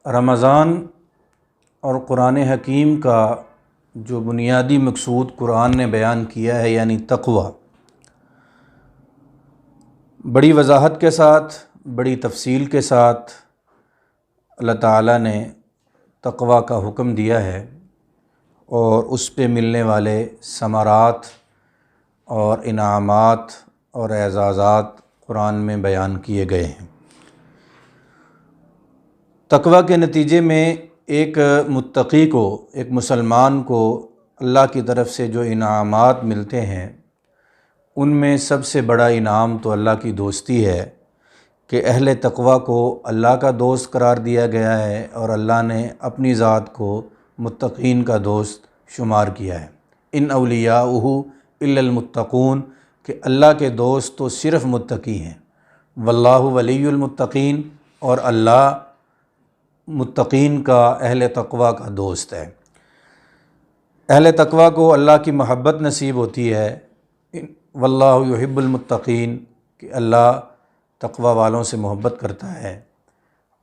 رمضان اور قرآن حکیم کا جو بنیادی مقصود قرآن نے بیان کیا ہے، یعنی تقوی، بڑی وضاحت کے ساتھ، بڑی تفصیل کے ساتھ اللہ تعالیٰ نے تقوی کا حکم دیا ہے اور اس پہ ملنے والے ثمرات اور انعامات اور اعزازات قرآن میں بیان کیے گئے ہیں۔ تقوی کے نتیجے میں ایک متقی کو، ایک مسلمان کو اللہ کی طرف سے جو انعامات ملتے ہیں، ان میں سب سے بڑا انعام تو اللہ کی دوستی ہے کہ اہل تقوی کو اللہ کا دوست قرار دیا گیا ہے اور اللہ نے اپنی ذات کو متقین کا دوست شمار کیا ہے۔ ان اولیاءہ الا المتقون، کہ اللہ کے دوست تو صرف متقی ہیں۔ واللہ ولی المتقین، اور اللہ متقین کا، اہل تقوی کا دوست ہے۔ اہل تقوی کو اللہ کی محبت نصیب ہوتی ہے۔ واللہ یحب المتقین، کہ اللہ تقوی والوں سے محبت کرتا ہے،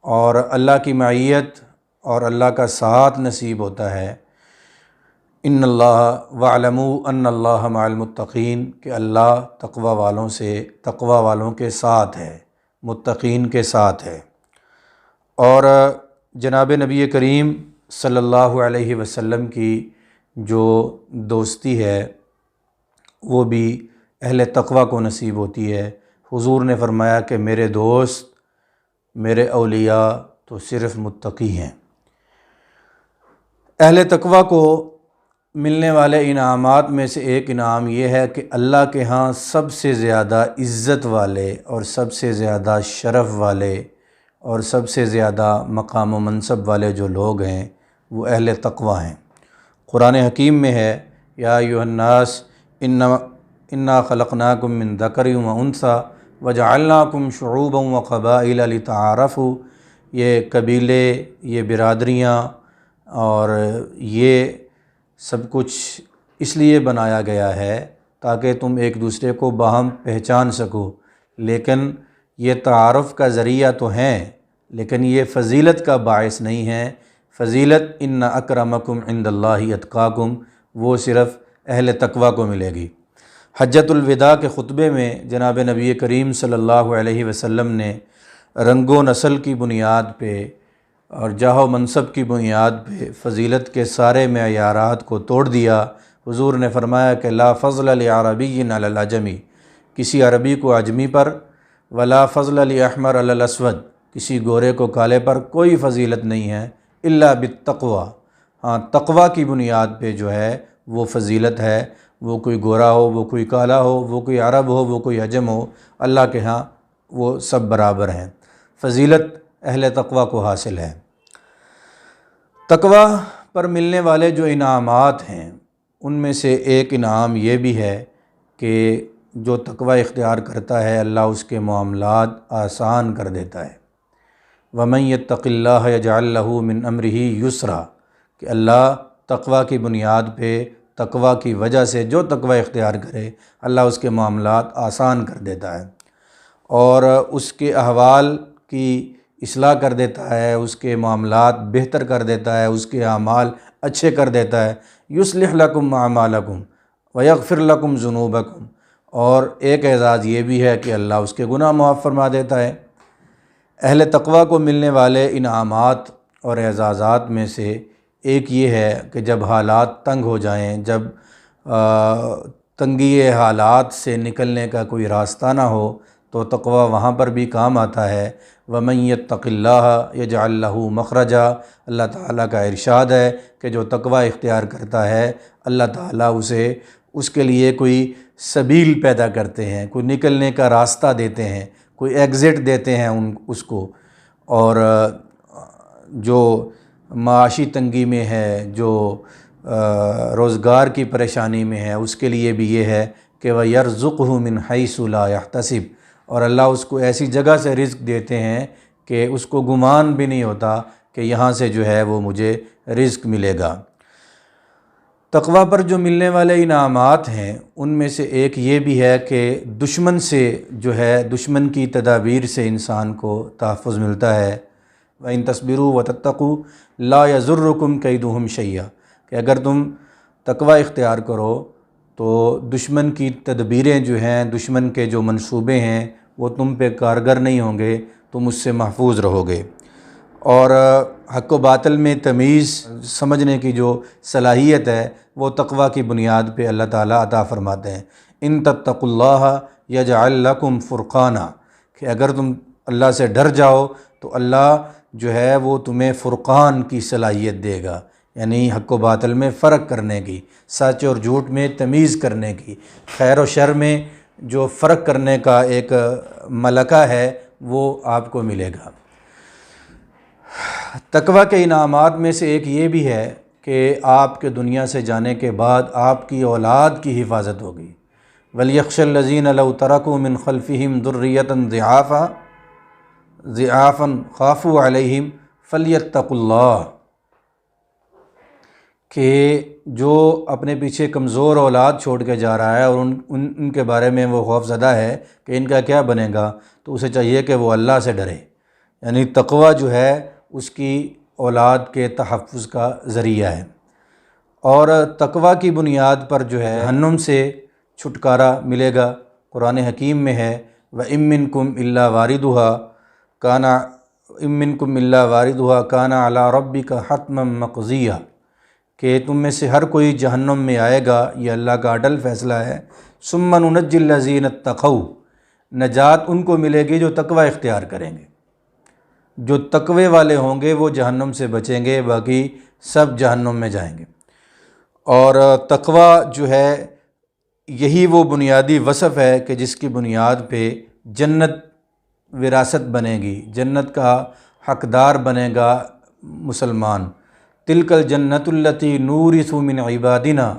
اور اللہ کی معیت اور اللہ کا ساتھ نصیب ہوتا ہے۔ ان اللہ وَاعْلَمُوا ان اللہ مع المتقین، کہ اللہ تقوی والوں سے، تقوی والوں کے ساتھ ہے، متقین کے ساتھ ہے۔ اور جناب نبی کریم صلی اللہ علیہ وسلم کی جو دوستی ہے وہ بھی اہل تقوی کو نصیب ہوتی ہے۔ حضور نے فرمایا کہ میرے دوست، میرے اولیاء تو صرف متقی ہیں۔ اہل تقوی کو ملنے والے انعامات میں سے ایک انعام یہ ہے کہ اللہ کے ہاں سب سے زیادہ عزت والے اور سب سے زیادہ شرف والے اور سب سے زیادہ مقام و منصب والے جو لوگ ہیں وہ اہل تقوی ہیں۔ قرآن حکیم میں ہے، یا ایھا الناس انا خلقناکم من ذکر و انثی وجعلناکم شعوبا وقبائل لتعارفوا۔ یہ قبیلے، یہ برادریاں اور یہ سب کچھ اس لیے بنایا گیا ہے تاکہ تم ایک دوسرے کو باہم پہچان سکو، لیکن یہ تعارف کا ذریعہ تو ہیں، لیکن یہ فضیلت کا باعث نہیں ہے۔ فضیلت ان اکرمکم عند اللہ اتقاکم، وہ صرف اہل تقوی کو ملے گی۔ حجۃ الوداع کے خطبے میں جناب نبی کریم صلی اللہ علیہ وسلم نے رنگ و نسل کی بنیاد پہ اور جاہ و منصب کی بنیاد پہ فضیلت کے سارے معیارات کو توڑ دیا۔ حضور نے فرمایا کہ لا فضل لعربی علی العجمی، کسی عربی کو عجمی پر، ولا فضل لاحمر علی الاسود، کسی گورے کو کالے پر کوئی فضیلت نہیں ہے، الا بالتقوی۔ ہاں، تقوی کی بنیاد پہ جو ہے وہ فضیلت ہے۔ وہ کوئی گورا ہو، وہ کوئی کالا ہو، وہ کوئی عرب ہو، وہ کوئی عجم ہو، اللہ کے ہاں وہ سب برابر ہیں۔ فضیلت اہل تقوی کو حاصل ہے۔ تقوی پر ملنے والے جو انعامات ہیں ان میں سے ایک انعام یہ بھی ہے کہ جو تقوی اختیار کرتا ہے اللہ اس کے معاملات آسان کر دیتا ہے۔ وَمَن يَتَّقِ اللَّهَ يَجْعَل لَّهُ مِنْ أَمْرِهِ يُسْرًا، کہ اللہ تقوی کی بنیاد پہ، تقوی کی وجہ سے جو تقوی اختیار کرے اللہ اس کے معاملات آسان کر دیتا ہے اور اس کے احوال کی اصلاح کر دیتا ہے، اس کے معاملات بہتر کر دیتا ہے، اس کے اعمال اچھے کر دیتا ہے۔ یصلح لکم اعمالکم ویغفر لکم ذنوبکم، اور ایک اعزاز یہ بھی ہے کہ اللہ اس کے گناہ معاف فرما دیتا ہے۔ اہل تقوی کو ملنے والے انعامات اور اعزازات میں سے ایک یہ ہے کہ جب حالات تنگ ہو جائیں، جب تنگی حالات سے نکلنے کا کوئی راستہ نہ ہو تو تقوی وہاں پر بھی کام آتا ہے۔ وَمَن يَتَّقِ اللَّهَ يَجْعَل لَّهُ مَخْرَجًا، اللہ تعالیٰ کا ارشاد ہے کہ جو تقوی اختیار کرتا ہے اللہ تعالیٰ اسے، اس کے لیے کوئی سبیل پیدا کرتے ہیں، کوئی نکلنے کا راستہ دیتے ہیں، کوئی ایگزٹ دیتے ہیں اس کو۔ اور جو معاشی تنگی میں ہے، جو روزگار کی پریشانی میں ہے، اس کے لیے بھی یہ ہے کہ وَيَرْزُقْهُ مِنْ حَيْثُ لَا يَحْتَسِبُ، اور اللہ اس کو ایسی جگہ سے رزق دیتے ہیں کہ اس کو گمان بھی نہیں ہوتا کہ یہاں سے جو ہے وہ مجھے رزق ملے گا۔ تقوی پر جو ملنے والے انعامات ہیں ان میں سے ایک یہ بھی ہے کہ دشمن سے جو ہے، دشمن کی تدابیر سے انسان کو تحفظ ملتا ہے۔ وَإِن تَصْبِرُوا وَتَتَّقُوا لَا يَضُرُّكُمْ كَيْدُهُمْ شَيْئًا، کہ اگر تم تقوی اختیار کرو تو دشمن کی تدبیریں جو ہیں، دشمن کے جو منصوبے ہیں وہ تم پہ کارگر نہیں ہوں گے، تم اس سے محفوظ رہو گے۔ اور حق و باطل میں تمیز سمجھنے کی جو صلاحیت ہے وہ تقوی کی بنیاد پہ اللہ تعالیٰ عطا فرماتے ہیں۔ ان تتقوا اللہ یجعل لکم فرقانا، کہ اگر تم اللہ سے ڈر جاؤ تو اللہ جو ہے وہ تمہیں فرقان کی صلاحیت دے گا، یعنی حق و باطل میں فرق کرنے کی، سچ اور جھوٹ میں تمیز کرنے کی، خیر و شر میں جو فرق کرنے کا ایک ملکہ ہے وہ آپ کو ملے گا۔ تقوی کے انعامات میں سے ایک یہ بھی ہے کہ آپ کے دنیا سے جانے کے بعد آپ کی اولاد کی حفاظت ہوگی۔ وَلْيَخْشَ الَّذِينَ لَوْ تَرَكُوا مِنْ خَلْفِهِمْ ذُرِّيَّةً ضِعَافًا خَافُوا عَلَيْهِمْ فَلْيَتَّقُوا اللَّهَ، کہ جو اپنے پیچھے کمزور اولاد چھوڑ کے جا رہا ہے اور ان کے بارے میں وہ خوف زدہ ہے کہ ان کا کیا بنے گا، تو اسے چاہیے کہ وہ اللہ سے ڈرے، یعنی تقوی جو ہے اس کی اولاد کے تحفظ کا ذریعہ ہے۔ اور تقوی کی بنیاد پر جو ہے جہنم سے چھٹکارا ملے گا۔ قرآن حکیم میں ہے وَإِن مِّنكُمْ إِلَّا وَارِدُهَا كَانَ عَلَىٰ رَبِّكَ حَتْمًا مَّقْضِيًّا، کہ تم میں سے ہر کوئی جہنم میں آئے گا، یہ اللہ کا اٹل فیصلہ ہے۔ ثُمَّ نُنَجِّي الَّذِينَ اتَّقَوْا، نجات ان کو ملے گی جو تقوی اختیار کریں گے، جو تقوی والے ہوں گے وہ جہنم سے بچیں گے، باقی سب جہنم میں جائیں گے۔ اور تقوی جو ہے یہی وہ بنیادی وصف ہے کہ جس کی بنیاد پہ جنت وراثت بنے گی، جنت کا حقدار بنے گا مسلمان۔ تلک الجنت التی نورث من عبادنا،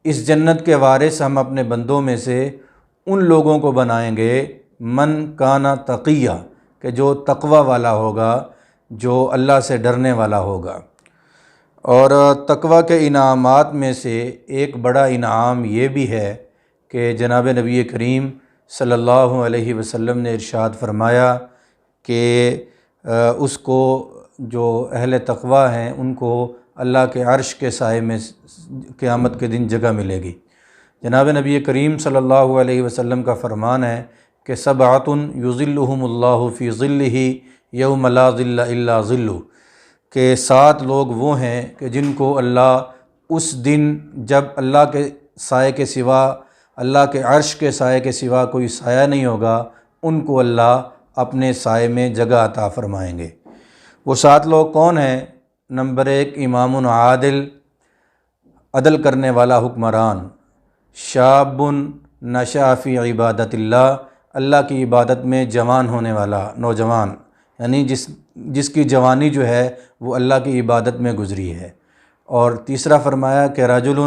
اس جنت کے وارث ہم اپنے بندوں میں سے ان لوگوں کو بنائیں گے من کانا تقیہ، کہ جو تقوی والا ہوگا، جو اللہ سے ڈرنے والا ہوگا۔ اور تقوی کے انعامات میں سے ایک بڑا انعام یہ بھی ہے کہ جناب نبی کریم صلی اللہ علیہ وسلم نے ارشاد فرمایا کہ اس کو جو اہل تقوی ہیں ان کو اللہ کے عرش کے سائے میں قیامت کے دن جگہ ملے گی۔ جناب نبی کریم صلی اللہ علیہ وسلم کا فرمان ہے کہ سبعۃ یظلھم اللہ فی ظلہ یوم لا ظل الا ظلہ، کہ 7 لوگ وہ ہیں کہ جن کو اللہ اس دن جب اللہ کے سائے کے سوا، اللہ کے عرش کے سائے کے سوا کوئی سایہ نہیں ہوگا، ان کو اللہ اپنے سائے میں جگہ عطا فرمائیں گے۔ وہ 7 لوگ کون ہیں؟ نمبر 1 امام عادل، عدل کرنے والا حکمران، شاب نشأ فی عبادت اللہ، اللہ کی عبادت میں جوان ہونے والا نوجوان، یعنی جس کی جوانی جو ہے وہ اللہ کی عبادت میں گزری ہے۔ اور تیسرا فرمایا کہ رجل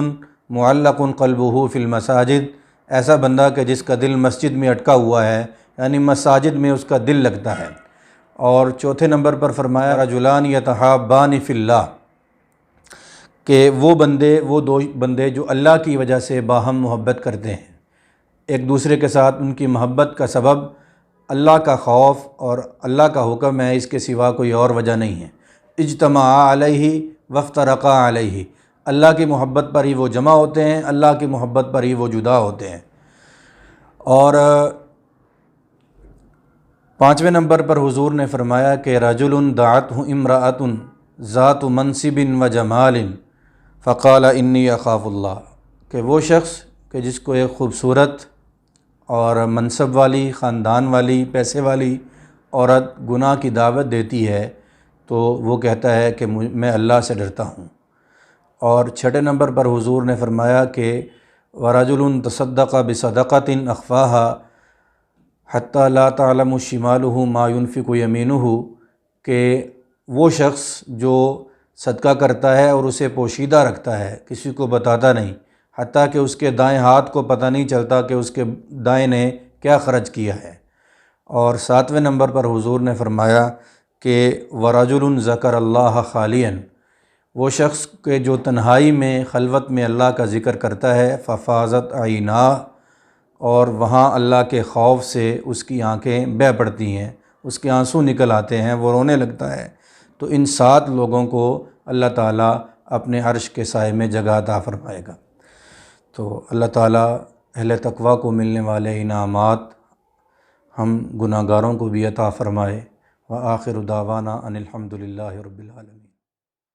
معلق قلبہ فی المساجد، ایسا بندہ کہ جس کا دل مسجد میں اٹکا ہوا ہے، یعنی مساجد میں اس کا دل لگتا ہے۔ اور چوتھے نمبر پر فرمایا رجلان یتحابان فی اللہ، کہ وہ 2 بندے جو اللہ کی وجہ سے باہم محبت کرتے ہیں، ایک دوسرے کے ساتھ ان کی محبت کا سبب اللہ کا خوف اور اللہ کا حکم ہے، اس کے سوا کوئی اور وجہ نہیں ہے۔ اجتماعا علیہ وافترقا علیہ، اللہ کی محبت پر ہی وہ جمع ہوتے ہیں، اللہ کی محبت پر ہی وہ جدا ہوتے ہیں۔ اور 5ویں نمبر پر حضور نے فرمایا کہ رجل دعته امرأة ذات منصب و جمال فقال انی اخاف اللہ، کہ وہ شخص کہ جس کو ایک خوبصورت اور منصب والی، خاندان والی، پیسے والی عورت گناہ کی دعوت دیتی ہے تو وہ کہتا ہے کہ میں اللہ سے ڈرتا ہوں۔ اور 6 نمبر پر حضور نے فرمایا کہ وَرَجُلٌ تَصَدَّقَ بِصَدَقَةٍ أَخْفَاهَا حَتَّى لَا تَعْلَمُ شِمَالُهُ مَا يُنْفِقُ يَمِينُهُ، کہ وہ شخص جو صدقہ کرتا ہے اور اسے پوشیدہ رکھتا ہے، کسی کو بتاتا نہیں، حتیٰ کہ اس کے دائیں ہاتھ کو پتہ نہیں چلتا کہ اس کے دائیں نے کیا خرچ کیا ہے۔ اور 7ویں نمبر پر حضور نے فرمایا کہ وَرَجُلٌ ذَكَرَ اللَّهَ خَالِيًا، وہ شخص کہ جو تنہائی میں خلوت میں اللہ کا ذکر کرتا ہے، فَفَاضَتْ عَيْنَاهُ، اور وہاں اللہ کے خوف سے اس کی آنکھیں بہہ پڑتی ہیں، اس کے آنسو نکل آتے ہیں، وہ رونے لگتا ہے، تو ان 7 لوگوں کو اللہ تعالیٰ اپنے عرش کے سائے میں جگہ عطا فرمائے گا۔ تو اللہ تعالیٰ اہل تقویٰ کو ملنے والے انعامات ہم گناہگاروں کو بھی عطا فرمائے۔ وآخر دعوانا ان الحمد للہ رب العالمین۔